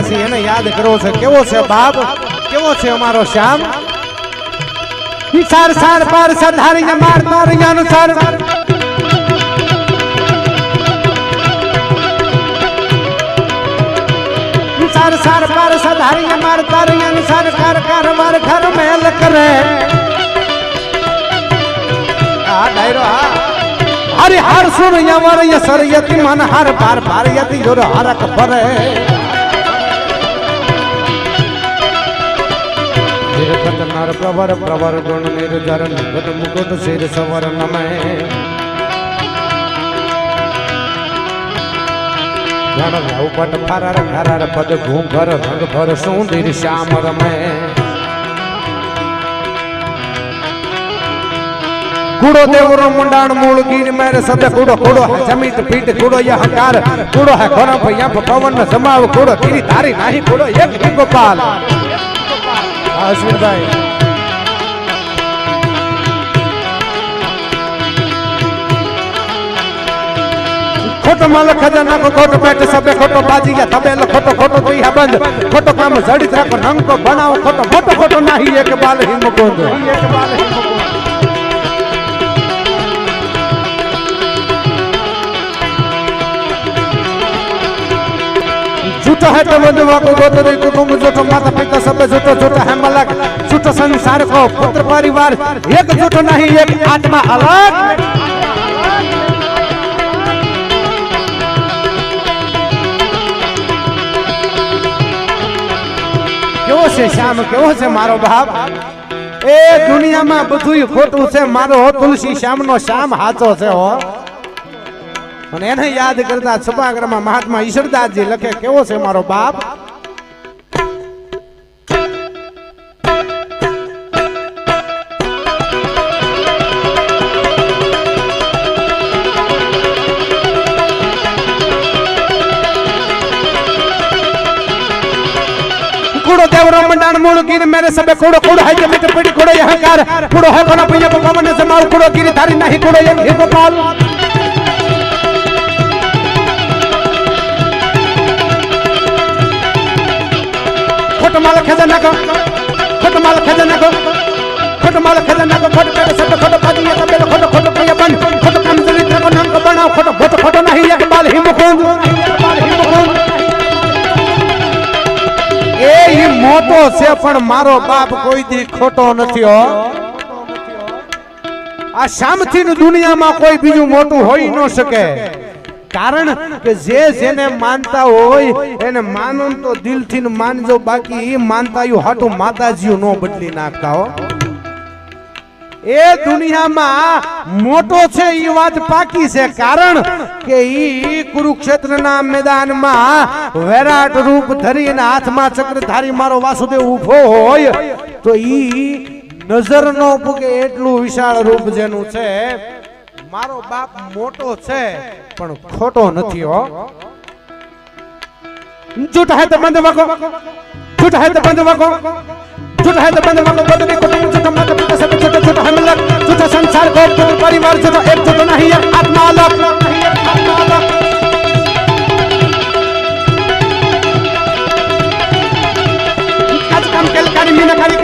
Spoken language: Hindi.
છે એને યાદ કરો છે કેવો છે બાપ કેવો છે અમારો શ્યામ સાર સાર પાર સધારીને મારતા રહ્યા અનુસાર सार सार पार सधारी मार तारी अनुसार कार कार मार घर मेल करे आ डायरो आ अरे हर सुन यवर ये सर यति मन हर पार पार यति जोर हरक परे निरखत नर प्रवर प्रवर गुण निर्जर निकट मुकुट सिर सवर नमः उपट फरर घरर पद घूंघर रंग भर सुंदर श्याम रमे कूड़ो देवरो मुंडान मूल गिर मेरे सब कूड़ो कूड़ो है जमीत पीठ कूड़ो यह कार कूड़ो है घोड़ा भैया पवन में समाव कूड़ो गिरी धारी नहीं कूड़ो एक ही गोपाल अश्विन भाई खोटो माल खजाना को खोटो पेट सबे खोटो बाजी या तबेल खोटो खोटो तो यह बंद खोटो काम जड़ित रखो नंग को बनाओ खोटो खोटो खोटो नहीं एक बाल ही मुकुंद झूठो है तो बंधुआ को गोत्री कुटुंब झूठो माता पिता सब झूठो झूठो है मलक झूठो संसार को पुत्र परिवार एक झूठो नहीं एक आत्मा अलग કેવો છે શ્યામ કેવો છે મારો બાપ એ દુનિયામાં બધું ખોટું છે મારો તુલસી શ્યામનો શ્યામ હાચો છે હો અને એને યાદ કરતા સભાગૃહમાં મહાત્મા ઈશ્વરદાસજી લખે કેવો છે મારો બાપ कूड़ो देवरो मंडान मूल गिर मेरे सबे कूड़ो कूड़ो है जमीत पीड़ी कूड़ो यह कार कूड़ो है कोना भैया पवन से मार कूड़ो गिरी धारी नहीं कूड़ो एक ही गोपाल खोटो माल खजाना को खोटो माल खजाना को खोटो माल खजाना को खोटो पेट सब खोटो बाजी ये तबेल खोटो खोटो भैया बन खोटो काम चरित्र को नाम को बनाओ खोटो खोटो खोटो नहीं एक बाल ही मुकुंद ए मोटो से पण मारो बाप कोई दी खोटो नथी हो आ शामथी दुनिया में कोई बीजू मोटू होई न सके कारण के जे जेने मानता होय एने मानो तो दिल थी मानजो बाकी मानता यू हाटू माताजी नो बदली नाखता हो ए दुनिया में मोटो छे ई बात पाकी छे कारण के ई कुरुक्षेत्र ना मैदान में विराट रूप धरीने हाथ में चक्र धारी मारो वासुदेव उभो होय तो ई नजर नो पुगे एटलू विशाल रूप जेनु छे मारो बाप मोटो छे पण खोटो नथी हो झूठ है तो बंद वको झूठ है तो बंद वको झूठ है तो बंद वको बदली कुटुंब झूठ माता पिता सब झूठ झूठ है मिलक झूठ संसार को परिवार झूठ एक झूठ नहीं है आत्मा अलग नहीं है आत्मा अलग आज काम केल कारी मीनाकारी